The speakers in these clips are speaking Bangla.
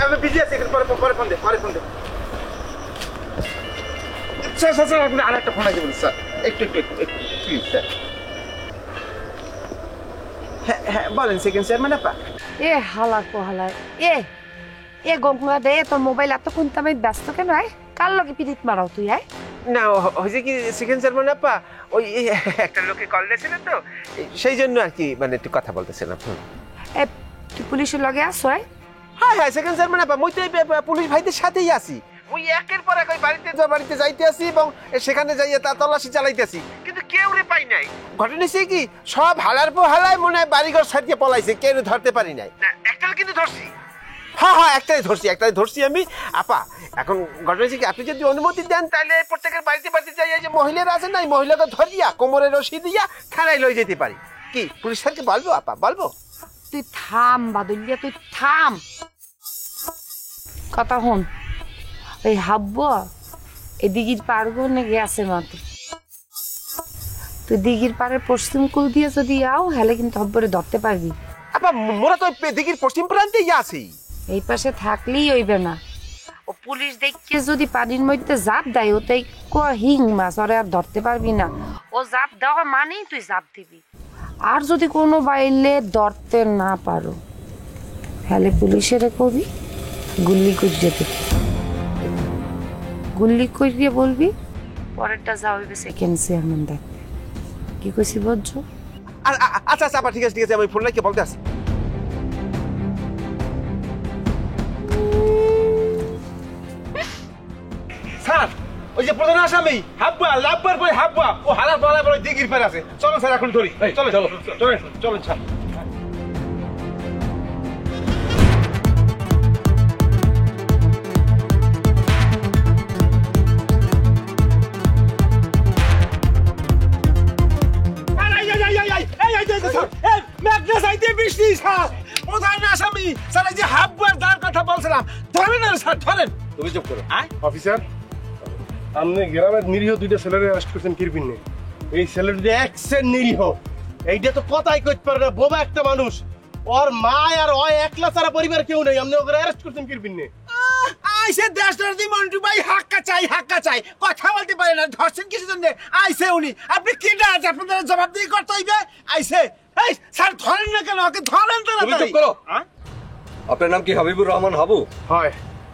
আমি বিজি আছি, পরে ফোন দে। স্যার আপনি আরেকটা ফোন আছে বলুন স্যার, একটু প্লিজ স্যার। হ্যাঁ বলেন সেকেন্ড চেয়ারম্যান আপা। এ হালা কোহালা এ গঙ্গা দে তোর মোবাইল এতক্ষণ আমি ব্যস্ত কেন কার লগে পিরিত মারাও তুই না হয়েছে কি সেকেন্ড চেয়ারম্যান আপা, ওই একটা লোকে কল দিয়েছিলেন তো, সেই জন্য আর কি মানে একটু কথা বলতেছিলাম। এ তুই পুলিশের লগে আসো হ্যাঁ সেকেন্ড চেয়ারম্যান আপা, মুই তো পুলিশ ভাইদের সাথেই আছি। মুই একের পর এক বাড়িতে যাইতে আসি এবং সেখানে যাইয়া তা তল্লাশি চালাইতেছি, কিন্তু কেউ রে পাই নাই। ঘটনা হচ্ছে কি সব হালার পর হালায় মনে হয় বাড়িঘর ছাড়িয়ে পলাইছে, কেউ ধরতে পারি নাই। একটা কিন্তু ধরছি, হ্যাঁ একটাই ধরছি আমি আপা। এখন ঘটনা হচ্ছে কি আপনি যদি অনুমতি দেন তাহলে প্রত্যেকের বাড়িতে যাইয়া যে মহিলারা আছে না, মহিলাকে ধরিয়া কোমরে রশি দিয়া থানায় লই যেতে পারি। কি পুলিশ স্যারকে বলবো আপা, বলবো? তুই থাম বাদুলিয়া, তুই থাম। কথা হন, এই হাব্ব এই দিঘির পার গনে গেছে মাত্র, তুই দিঘির পাড়ের পশ্চিম কুল দিয়ে যদি আও হেলে কিন্তু হব্বরে ধরতে পারবি। আপা মোরা তো দিঘির পশ্চিম প্রান্তেই আছি, এই পাশে থাকলেই হইবে না। ও পুলিশ দেখকে যদি পানির মধ্যে জাপ দেয় ওতেই হিং মাছ, ওরে আর ধরতে পারবি না। ও জাপ দেওয়া মানেই তুই জাপ দিবি। আর যদি কোনো বাইলে ধরতে না পারো তাহলে পুলিশের কবি গুল্লি করিয়ে দেবে, গুল্লি করিয়ে বলবি পরেরটা যা হইবে সেকেন্ড চেয়ারম্যান দেখবে। কি কইছি বুঝছো? আচ্ছা আপা ঠিক আছে আমি ফোন লাগিয়ে বলতে আসি। স্যার ওই যে প্রধান আসামি হাব্বা লাভবার পরে হাব্বা ও হালার পালা পরে দিঘির পারে আছে। চলো স্যার এখন ধরি, চলেন স্যার। প্রধান আসামি স্যার এই যে হাব্বার যার কথা বলছিলাম ধরেন না স্যার, ধরেন। তুমি চুপ করো অফিসার। আপনি গ্রামের নিরীহ দুইটা ছেলেরে অ্যারেস্ট করছেন কিরপিনে। এই ছেলেটা একসের নিরীহ, এইটা তো কথাই কইতে পারে না, বোবা একটা মানুষ। ওর মা আর ওই একলা ছাড়া পরিবার কেউ নেই, আপনি ওকে অ্যারেস্ট করছেন কিরপিনে। আইসে দেশদর্দি মন্টু ভাই হাক্কা চাই কথা বলতে পারে না, ধরছেন কিছু জন্য আইসে উনি। আপনি কি না আছে আপনাদের জবাবদিহি করতে হইবে। আইসে এই স্যার ধরেন না কেন, ওকে ধরেন তো না। তুমি চুপ করো। আপনার নাম কি হাবিবুর রহমান হাবু? হয়,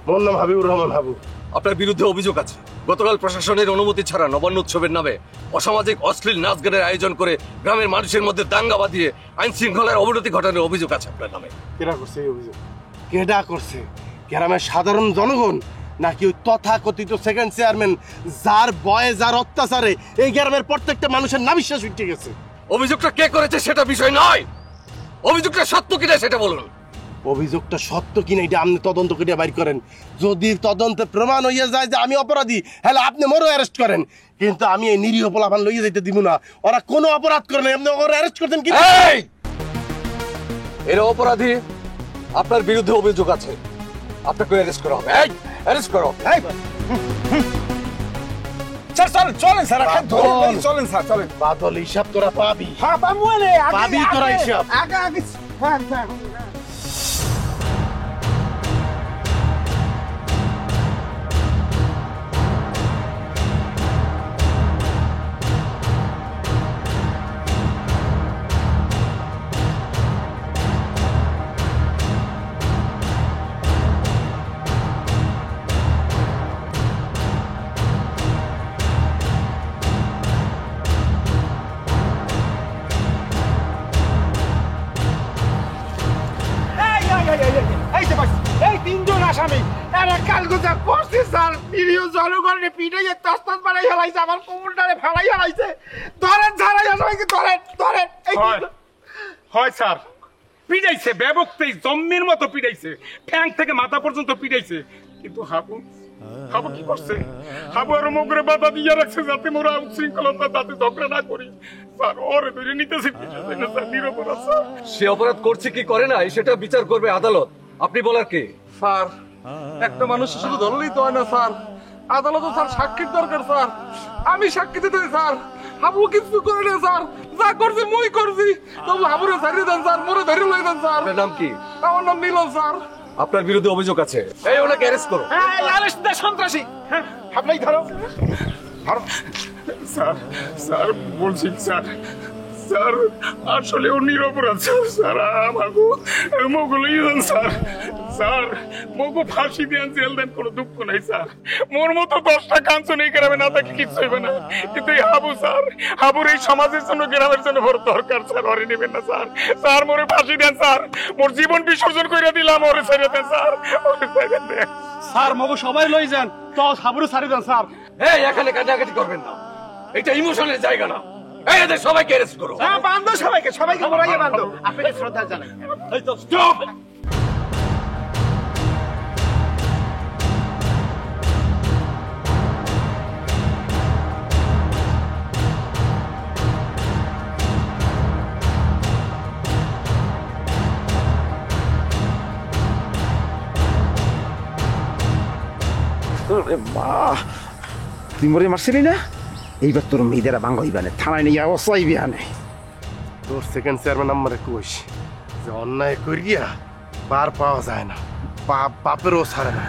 মোর নাম হাবিবুর রহমান হাবু। আপনার বিরুদ্ধে অভিযোগ আছে গতকাল প্রশাসনের অনুমতি ছাড়া নবান্ন উৎসবের নামে অসামাজিক অশ্লীল নাচ গানের আয়োজন করে গ্রামের মানুষের মধ্যে দাঙ্গা বাঁধিয়ে আইন শৃঙ্খলার অবনতি ঘটানোর অভিযোগ আছে আপনার নামে। কেডা করছে এই অভিযোগ? কেডা করছে? গ্রামের সাধারণ জনগণ নাকি ওই তথাকথিত সেকেন্ড চেয়ারম্যান যার বয়ে যার অত্যাচারে এই গ্রামের প্রত্যেকটা মানুষের নাবিশ্বাস উঠে গেছে? অভিযোগটা কে করেছে সেটা বিষয় নয়, অভিযোগটা সত্য কিনা সেটা বলুন। অভিযোগটা সত্য কিনা এটা আপনি তদন্ত করে বাইর করেন। যদি তদন্তে প্রমাণ হইয়া যায় যে আমি অপরাধী, হ্যাঁ আপনি মোরও অ্যারেস্ট করেন, কিন্তু আমি এই নিরীহ পোলাপান লইয়া যাইতে দিব না। ওরা কোনো অপরাধ করে না, আপনি ওরা অ্যারেস্ট করতেন কি? এরা অপরাধী, আপনার বিরুদ্ধে অভিযোগ আছে, আপনাকে অ্যারেস্ট করা হবে। অ্যারেস্ট করো। স্যার চলেন স্যার, চলেন স্যার চলেন। বাদল হিসাব তোরা পাবি, হ্যাঁ পাবি তোরা হিসাব। আগে হ্যাঁ। এই তিনজন আসামি এরা কালগুজা করছে স্যার, নিরীহ জনগণের পিঠাইয়ে তস্তাস বানাই হেলাইছে, আমার কোমরটারে ফেলাই হেলাইছে। ধরেন ছাড়াই আসামিকে ধরেন। হয় স্যার, পিটাইছে ব্যাপকতেই জম্মির মতো পিটাইছে, ঠ্যাং থেকে মাথা পর্যন্ত পিটাইছে। কিন্তু হাবু কি করছে? হাবু আর মুখরে বাধা দিয়ে রাখছে যাতে মোরা উচ্ছৃঙ্খলতা যাতে ঝগড়া না করি। স্যার ওরে ধরে নিতেছে স্যার, নিরপরাধ স্যার। সে অপরাধ করছে কি করে না সেটা বিচার করবে আদালত, আপনি বলার কে? স্যার একটা মানুষ শুধু ধরলেই তো হয় না স্যার, আদালত স্যার সাক্ষীর দরকার স্যার। আমি সাক্ষী দিতে স্যার, হাবু কিছু করে না স্যার, যা করছি মই করছি, তবু হাবুরে ছাড়িয়ে দেন স্যার, মোরে ধরে লই দেন স্যার। আপনার নাম কি? আমার নাম মিলন স্যার। আপনার বিরুদ্ধে অভিযোগ আছে। এই ওনাকে অ্যারেস্ট করো। সন্ত্রাসী আপনাই ধরো ধরো। স্যার স্যার বলছি স্যার, স্যার আসলে ও নিরপরাধ স্যার। স্যার আমাকে মগুলো দেন স্যার, স্যার মগু ফাঁসি দেন, জেল দেন, কোনো দুঃখ নাই স্যার। মোর মতো 10টা কাঞ্চন এই গ্রামে না থাকে কিচ্ছু হইবে না, কিন্তু এই হাবু স্যার, হাবুর এই সমাজের জন্য, গ্রামের জন্য বড় দরকার স্যার। ওরে নেবেন না স্যার, স্যার মোরে ফাঁসি দেন স্যার, মোর জীবন বিসর্জন করে দিলাম, ওরে ছেড়ে দেন স্যার, ওরে ছেড়ে দেন স্যার মগো সবাই লই যান, তো হাবুরে ছাড়ি দেন স্যার। এই এখানে কাটাকাটি করবেন না, এটা ইমোশনের জায়গা না। এই এদের সবাইকে অ্যারেস্ট করো। বান্ধব সবাইকে সবাইকে বড়াইয়া বান্ধব। আপনাকে শ্রদ্ধা জানাই। এই তো স্টপ। তুই মরে মারছিলি না, এইবার তোর মেয়েদেরা বাঙ্গ হইবা না, থানায় নিয়ে অসাইবি আনে। তোর সেকেন্ড চেয়ারম্যান আমারে কইস যে অন্যায় করিয়া পার পাওয়া যায় না, বাপেরও ছাড়ে না।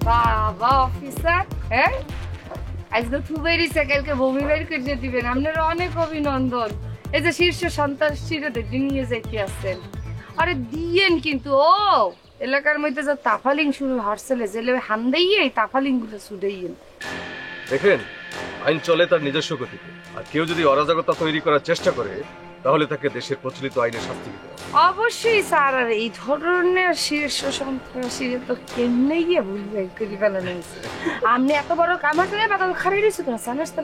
বাবা অফিসার, হ্যাঁ আজকে ফুবেরি সাইকেলকে বমি বের করে দিবেন, আপনার অনেক অভিনন্দন। এই যে শীর্ষ সন্ত্রাসীরা দেখে নিয়ে যাইতে আসছেন, আরে দিয়েন কিন্তু। ও এলাকার মধ্যে যা তাফালিং শুরু হারছেলে জেলে হান্দাইয়ে এই তাফালিং গুলো ছুটাইয়েন। দেখেন, আইন চলে তার নিজস্ব গতিতে, আর কেউ যদি অরাজকতা তৈরি করার চেষ্টা করে তাহলে তাকে দেশের প্রচলিত আইনের শাস্তি দিতে হবে। অবশ্যই স্যার, আর এই ধরনের শীর্ষ সন্ত্রাসীরা তো কেমনে গিয়ে ভুলবে করে ফেলেন। আপনি এত বড় কামা করে বাদল খারাই রয়েছে তো চানাস্তা।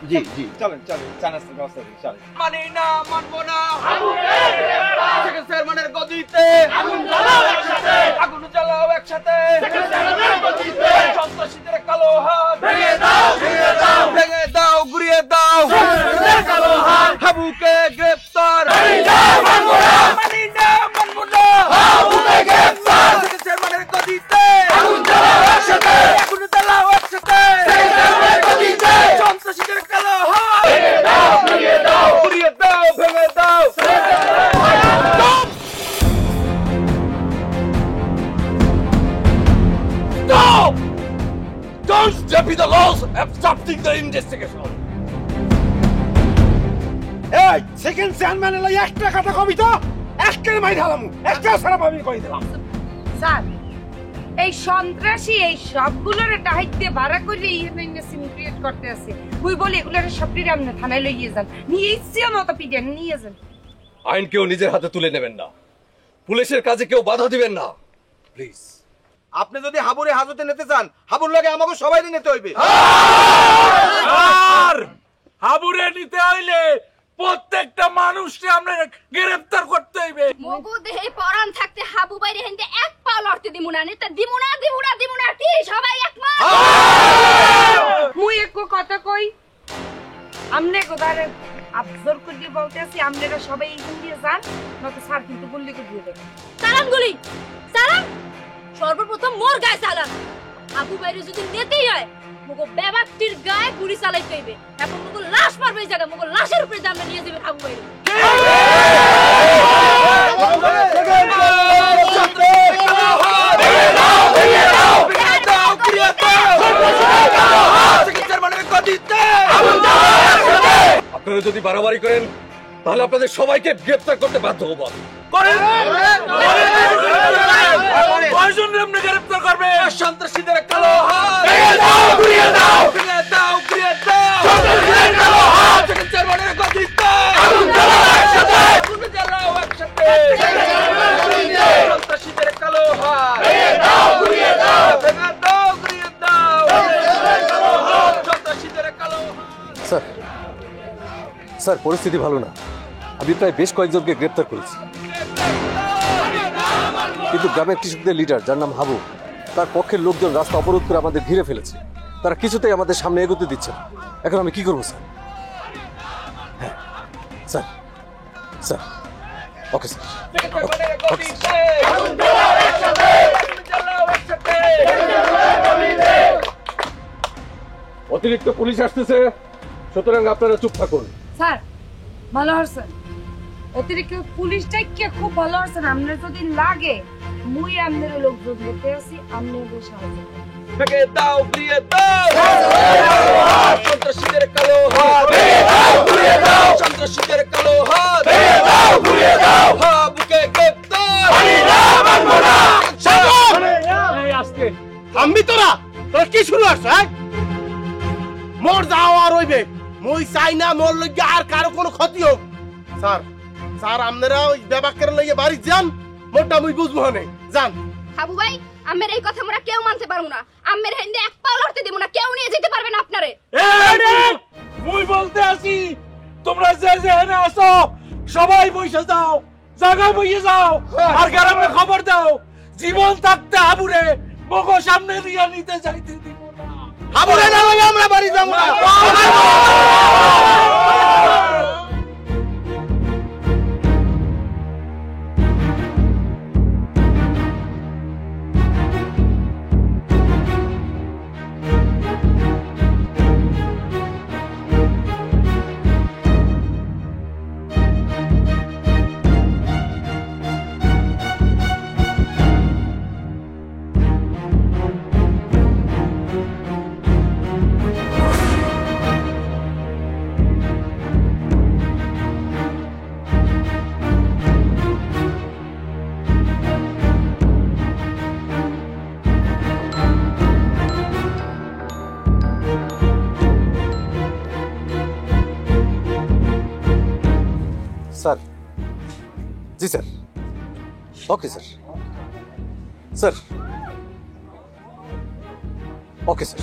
জি জি চলেন চলেন, চানাস্তার ব্যবস্থা করি, চলেন। মানি না, মানবো না। সেকেন্ড চেয়ারম্যানের গদিতে আগুন জ্বালাও একসাথে, আগুন জ্বালাও একসাথে। সেকেন্ড চেয়ারম্যানের গদিতে সন্ত্রাসীদের কালো হাত ভেঙে দাও, ভেঙে দাও, ভেঙে দাও, ঘুরিয়ে দাও। সন্ত্রাসীদের কালো হাত, হাবুকে গ্রেফতার। মানি না, মানবো না। মানি না, মানবো না। হাবুকে গ্রেফতার। সেকেন্ড চেয়ারম্যানের গদিতে আগুন জ্বালাও একসাথে, আগুন জ্বালাও একসাথে। সেকেন্ড চেয়ারম্যানের গদিতে সন্ত্রাসীদের কালো হাত ভেঙে দাও, ভেঙে দাও, ঘুরিয়ে দাও, ভেঙে দাও। Stop! Don't defy the laws obstructing the investigation. এই সেকেন্ড চেয়ারম্যান এলাই একটা কথা কবি তো একের মাই ঢালাম, একটা সারা পাবি কই দিলাম। স্যার এই সন্ত্রাসী এই সবগুলোর দায়িত্বে ভাড়া করে ইউনিয়ন সিন ক্রিয়েট করতে আছে। ওই বলে এগুলোর সবটির আপনি থানায় লইয়ে যান, নিয়ে ইচ্ছে মতো পিটিয়ে নিয়ে যান। আইন কেউ নিজের হাতে তুলে নেবেন না, পুলিশের কাজে কেউ বাধা দিবেন না, প্লিজ। আপনি যদি হাবুরে হাজতে নিতে চান, হাবুর লাগে আমাকে সবাই নিতে হইবে। আর হাবুরে নিতে হইলে প্রত্যেকটা মানুষকে আমরা গ্রেফতার করতে হইবে। মগু দেহে পরাণ থাকতে হাবু বাইরে হেনতে এক পা লড়তে দিমু না, নেতা দিমু না, দিমু না, দিমু না, কি সবাই একমত? মুই এক কথা কই, আমনে কোদারে আবজর্ভ করে বলতেছি, আপনারা সবাই এইখান দিয়ে যান, নয়তো স্যার কিন্তু গুলি করে দিয়ে দেবেন। সালাম গুলি সালাম, সর্বপ্রথম মোর গায়ে সালাম। হাবু বাইরে যদি নেতেই হয় মগু বেবাকটির গায়ে গুলি চালাইতে হইবে, এখন মগু লাশ মারবে এই জায়গা, মগু লাশের উপরে আমরা নিয়ে যাবেন হাবু বাইরে। আপনারা যদি বাড়াবাড়ি করেন তাহলে আপনাদের সবাইকে গ্রেফতার করতে বাধ্য হবো। কয়জন আপনি গ্রেফতার করবেন? সন্ত্রাসীদের কালো হাত ভেঙে দাও, ঘুরিয়ে দাও, ভেঙে দাও, ঘুরিয়ে দাও। সন্ত্রাসীদের কালো হাত সেকেন্ড চেয়ারম্যানের গদিতে আগুন জ্বালাও একসাথে, আগুন জ্বালাও একসাথে। সন্ত্রাসীদের কালো হাত ভেঙে দাও, ঘুরিয়ে দাও, ভেঙে দাও, ঘুরিয়ে দাও। সন্ত্রাসীদের কালো হাত। স্যার স্যার পরিস্থিতি ভালো না। আমি প্রায় বেশ কয়েকজনকে গ্রেপ্তার করেছি, কিন্তু গ্রামের কৃষকদের লিডার যার নাম হাবু, তার পক্ষের লোকজন রাস্তা অবরোধ করে আমাদের ঘিরে ফেলেছে। তারা কিছুতেই আমাদের সামনে এগোতে দিচ্ছে না। এখন আমি কি করবো স্যার? হ্যাঁ স্যার, স্যার ওকে স্যার। চেয়ারম্যানের গদিতে আগুন জ্বালাও একসাথে, আগুন জ্বালাও একসাথে। অতিরিক্ত পুলিশ আসতেছে, সুতরাং আপনারা চুপ থাকুন। স্যার ভালো হচ্ছে, অতিরিক্ত পুলিশটাই কে খুব ভালো হচ্ছে। আপনার যদি লাগে মুই আপনার লোকজন দেখতে আসি, আপনাদের সাহায্য করব। ভেঙে দাও, ঘুরিয়ে দাও। সন্ত্রাসীদের কালো হাত ভেঙে দাও, ঘুরিয়ে দাও। সন্ত্রাসীদের কালো হাত ভেঙে দাও, ঘুরিয়ে দাও। হাবুকে গ্রেফতার আমি না মানবো না। আমি তোরা তোরা কি শুরু আসছ? মোর যাও আর হইবে, মই চাই না মোর লইগে আর কারো কোনো ক্ষতি হোক। স্যার স্যার আপনারা ওই ব্যাপাকের লইগে বাড়ি যান, মোরটা মুই বুঝবো হনে যান। হাবু ভাই আমের এই কথা আমরা কেউ মানতে পারবো না। আমের হেন্দে এক পা লড়তে দেব না, কেউ নিয়ে যেতে পারবে না আপনারে। মুই বলতে আসি, তোমরা যে এখানে আসো সবাই বসে যাও, জায়গায় বসে যাও, আর গ্রামে খবর দাও জীবন থাকতে হাবুরে মগো সামনে দিয়ে নিতে যাইতে দিব না। হাবুরে না লইগে আমরা বাড়ি যাব না। স্যার, জি sir, okay sir, sir okay sir.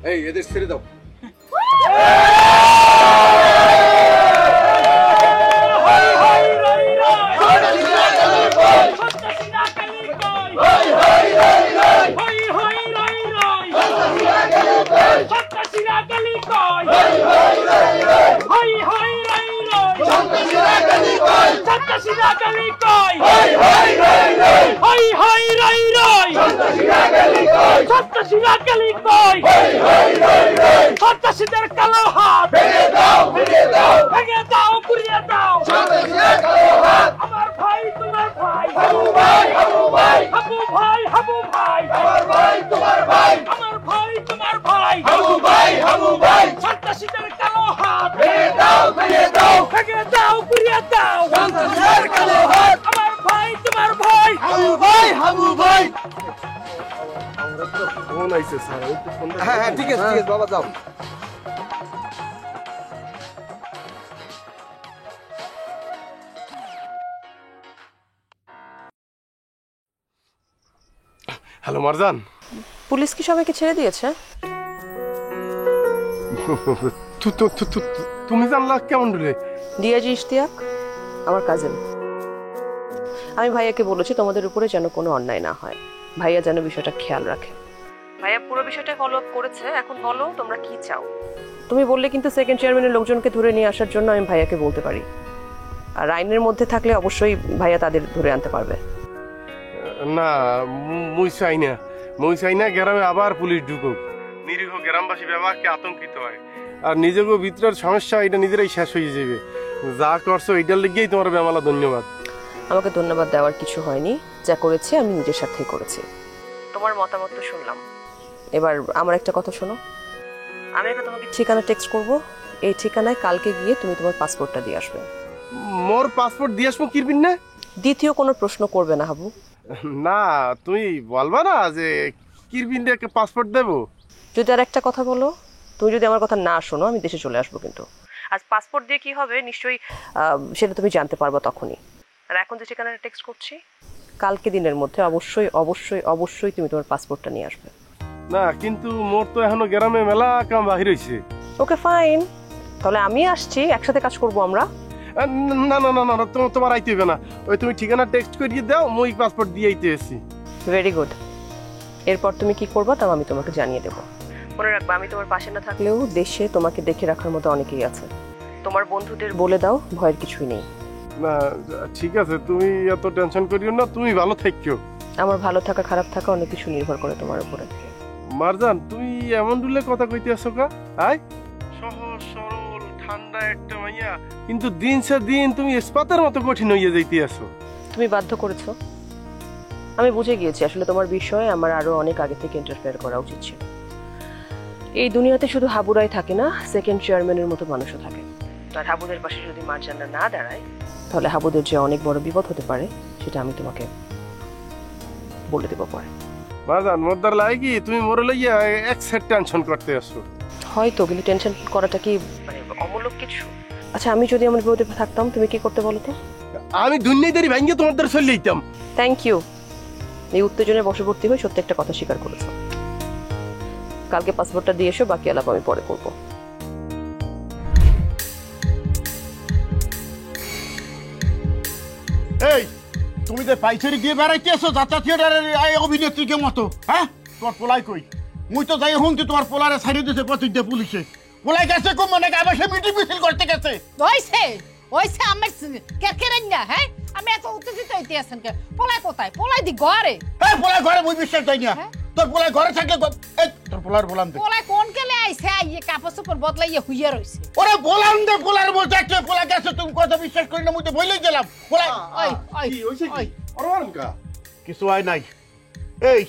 এই এদের ছেড়ে দাও। সন্ত্রাসীদের কালো হাত ভেঙে দাও, ঘুরিয়ে দাও, ভেঙে দাও, ঘুরিয়ে দাও। আমার ভাই তোমার ভাই, হাবু ভাই, হাবু ভাই, হাবু ভাই, হাবু ভাই, আমার ভাই তোমার ভাই, আমার ভাই তোমার ভাই, হাবু ভাই, হাবু ভাই। সন্ত্রাসীদের কালো হাত ভেঙে দাও, ঘুরিয়ে দাও, ভেঙে দাও, ঘুরিয়ে দাও। সন্ত্রাসীদের কালো হাত আমার ভাই তোমার ভাই, হাবু ভাই, হাবু ভাই। ফোন আইছে স্যার, ওই তো ফোনটা। হ্যাঁ হ্যাঁ ঠিক আছে ঠিক আছে বাবা যাও। হ্যালো মারজান, পুলিশ কি সবাইকে ছেড়ে দিয়েছে? তুমি জানলা কেমন রে? ডিআইজি ইশতিয়াক আমার কাজিন। আমি ভাইয়াকে বলেছি তোমাদের উপরে যেন কোনো অন্যায় না হয়, ভাইয়া যেন বিষয়টা খেয়াল রাখে। ভাইয়া পুরো বিষয়টা ফলো আপ করেছে। এখন বলো তোমরা কি চাও? তুমি বললে কিন্তু সেকেন্ড চেয়ারম্যানের লোকজনকে ধরে নিয়ে আসার জন্য আমি ভাইয়াকে বলতে পারি, আর আইনের মধ্যে থাকলে অবশ্যই ভাইয়া তাদের ধরে আনতে পারবে। না মুই চাই না গ্রামে আবার পুলিশ ঢুকুক, নিরীহ গ্রামবাসী ব্যাপারকে আতঙ্কিত হয়, আর নিজেকে ভিতরের সমস্যা এটা নিজেরাই শেষ হয়ে যাবে। যা করছো এটার লেগেই তোমার বেমালা ধন্যবাদ। আমাকে ধন্যবাদ দেওয়ার কিছু হয়নি, যা করেছি আমি নিজের সাথেই করেছি। তোমার মতামত তো শুনলাম, এবার আমার একটা কথা শোনো। আমি একটা তোমাকে ঠিকানা টেক্সট করবো, এই ঠিকানায় কালকে গিয়ে তুমি তোমার পাসপোর্টটা দিয়ে আসবে। মোর পাসপোর্ট দিয়ে আসবো কিরবিন না? দ্বিতীয় কোনো প্রশ্ন করবে না হাবু। না তুমি বলবা না যে কিরবিন দিয়ে পাসপোর্ট দেবো? যদি আর একটা কথা বলো, তুমি যদি আমার কথা না শোনো আমি দেশে চলে আসবো কিন্তু। আজ পাসপোর্ট দিয়ে কি হবে নিশ্চয়ই সেটা তুমি জানতে পারবে তখনই। আর এখন যে ঠিকানাটা টেক্সট করছি, কালকে দিনের মধ্যে অবশ্যই অবশ্যই অবশ্যই তুমি তোমার পাসপোর্টটা নিয়ে আসবে। না কিন্তু মোর তো এখনো গ্রামে মেলা কাম বাহির হয়েছে। ওকে ফাইন, তাহলে আমি আসছি, একসাথে কাজ করবো আমরা। না না না না তোমার আইতে হবে না, ওই তুমি ঠিকানা টেক্সট করিয়ে দাও, মই পাসপোর্ট দিয়ে আইতে এসি। Very good. এরপর তুমি কি করবা তাও আমি তোমাকে জানিয়ে দেবো। মনে রাখবা আমি তোমার পাশে না থাকলেও দেশে তোমাকে দেখে রাখার মতো অনেকেই আছে। তোমার বন্ধুদের বলে দাও ভয়ের কিছুই নেই। না ঠিক আছে, তুমি এত টেনশন করিও না, তুমি ভালো থেকো। আমার ভালো থাকা খারাপ থাকা অনেক কিছু নির্ভর করে তোমার উপরে। মারজান তুমি এমন দুলে কথা কইতে আসো কা? আয় সহজ সরল ঠান্ডা একটা মাইয়া, কিন্তু দিন সে দিন তুমি ইস্পাতের মতো কঠিন হইয়া যাইতে আসো। তুমি বাধ্য করেছো, আমি বুঝে গিয়েছি আসলে তোমার বিষয়ে আমার আরো অনেক আগে থেকে ইন্টারফেয়ার করা উচিত ছিল। এই দুনিয়াতে শুধু হাবুরাই থাকে না, সেকেন্ড চেয়ারম্যানের মতো মানুষও থাকে। আর হাবুদের পাশে যদি মারজানরা না দাঁড়ায় তাহলে হাবুদের যে অনেক বড় বিপদ হতে পারে সেটা আমি তোমাকে বলে দেবো পরে। মারজান মোরদার লাগে কি তুমি মোরে লইয়া এক সেট টেনশন করতে আসো? হয়তো, কিন্তু টেনশন করাটা কি মানে অমূলক কিছু? আচ্ছা আমি যদি আমার বিপদে থাকতাম তুমি কি করতে বলো তো? আমি দুনিয়াদারি ভাঙ্গে তোমার দ্বারা চলে যেতাম। Thank you. এই উত্তেজনায় বশবর্তী হয়ে সত্যি একটা কথা স্বীকার করেছো। কালকে পাসপোর্টটা দিয়ে এসো, বাকি আলাপ আমি পরে করবো। এই তুমি যে পাইচারি দিয়ে বেড়াইতে আছো যাত্রা থিয়েটারের অভিনেত্রীকে মতো, হ্যাঁ? তোমার পোলাই কই? মুই তো যাই শুনছি তোমার পোলারে ছাড়িয়ে দিয়েছে প্রতিজ্ঞা পুলিশে। পোলাই গেছে কম মানে আবার সে মিটিং মিছিল করতে গেছে। ওইছে ওইছে আমার কেকেরেন না, হ্যাঁ? আমি এত উত্তেজিত হইতে আছেন কে? পোলাই কোথায়? পোলাই দি ঘরে। হ্যাঁ পোলাই ঘরে, মুই বিশ্বাস যাই না। তোর পোলাই ঘরে থাকলে এই তোর পোলার বলাম দে। পোলাই কোন কেলে আইছে? আইয়ে কাপড় চোপড় বদলাইয়ে হুইয়া রইছে। ওরে বলাম দে, পোলার বলতে একটা পোলা গেছে, তুমি কথা বিশ্বাস করি না, মুই তো বলেই গেলাম। পোলাই ওই ওই কি হইছে কি? কা কিছু হয় নাই। এই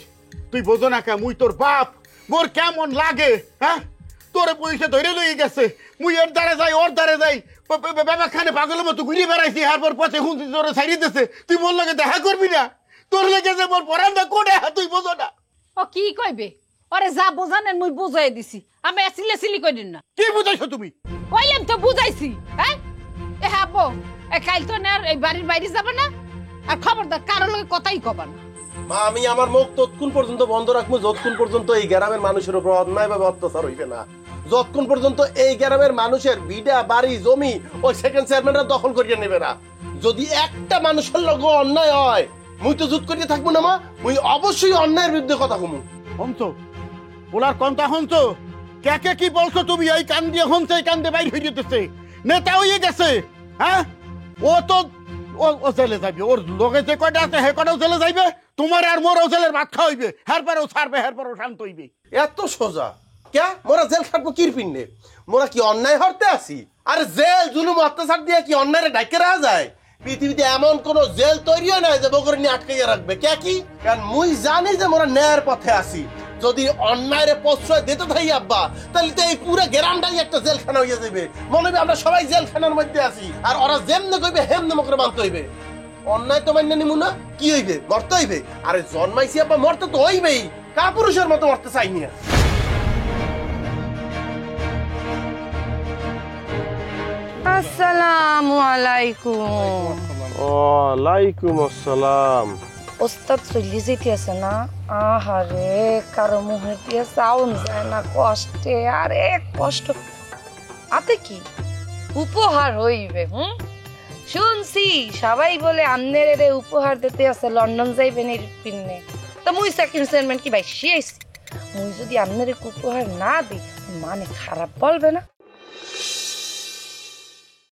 তুই বোঝো না কে, মুই তোর বাপ, মোর কেমন লাগে, হ্যাঁ? তোরে পয়সা ধরে লই গেছে, মুই ওর দ্বারে যাই ওর দ্বারে যাই, বাবা খানে পাগলের মতো ঘুরে বেড়াইছি, হারপর পথে হুঁদি তোরে ছাড়িয়ে দিতেছে, তুই মোর লাগে দেখা করবি না? তোর লেগে যে মোর পরান্দা কোনে, তুই বোঝো না? ও কি কইবে? ওরে যা বোঝানেন মুই বুঝাই দিছি, আমি আসলে সিলি কইদিন না। কি বুঝাইছো তুমি? কইলাম তো বুঝাইছি, হ্যাঁ? এ হাবো এ কাল তো না এই বাড়ির বাইরে যাবে না, আর খবরদার কারো লগে কথাই কবা না। মা আমি আমার মুখ ততক্ষণ পর্যন্ত বন্ধ রাখবো যতক্ষণ পর্যন্ত এই গ্রামের মানুষের উপর অন্যায়ভাবে অত্যাচার হইবে না, যতক্ষণ পর্যন্ত এই গ্রামের মানুষের বিডা বাড়ি জমি ওই সেকেন্ড চেয়ারম্যানরা দখল করিয়ে নেবে না। যদি একটা মানুষের লগে অন্যায় হয় মুই তো জুত করিয়ে থাকবো না মা, মুই অবশ্যই অন্যায়ের বিরুদ্ধে কথা কমু। হনছো ওলার কন্তা হনছো? কে কি বলছো তুমি? এই কান দিয়ে হনছে, এই কান দিয়ে বাইর হয়ে যেতেছে, নেতা হয়ে গেছে, হ্যাঁ? ও তো ও জেলে যাবে, ওর লোকে যে কয়টা আছে হে কটাও জেলে যাইবে, তোমার আর মোরও জেলের ভাত খাওয়াইবে, হ্যারপরেও ছাড়বে, হ্যারপরেও শান্ত হইবে। এত সোজা কে? মোরা জেল খাটবো কিরপিন নে? মোরা কি অন্যায় হরতে আসি? আরে জেল জুলুম অত্যাচার দিয়ে কি অন্যায় ডাইকে রাখা যায়? পৃথিবীতে এমন কোন জেল তৈরিও নাই যে বকরে নিয়ে আটকাইয়া রাখবে। কে কি? কারণ মুই জানি যে মোরা ন্যায়ের পথে আসি। যদি অন্যায়ের প্রশ্রয় দিতে থাকি আব্বা, তাহলে তো এই পুরো গ্রামটাই একটা জেলখানা হইয়া যাবে। মনে হবে আমরা সবাই জেলখানার মধ্যে আছি, আর ওরা যেমনে কইবে হেমনে মকরে মানতে হইবে। অন্যায় তো মান্য নিমু না, কি হইবে? মরতে হইবে। আরে জন্মাইছি আব্বা, মরতে তো হইবেই, কাপুরুষের মতো মরতে চাই না। আসসালামু আলাইকুম। ওয়ালাইকুম আসসালাম। ওস্তাদ চলি যেতে আছে না? আহারে কারো মুখে দিয়ে সাউন্ড যায় না কষ্টে, আরে কষ্ট। আতে কি উপহার হইবে? শুনছি সবাই বলে আমনের রে উপহার দিতে আছে, লন্ডন যাইবেন এর পিন্নে। তো মুই সেকেন্ড চেয়ারম্যান কি ভাই শেষ, মুই যদি আমনের উপহার না দিই মানে খারাপ বলবে না?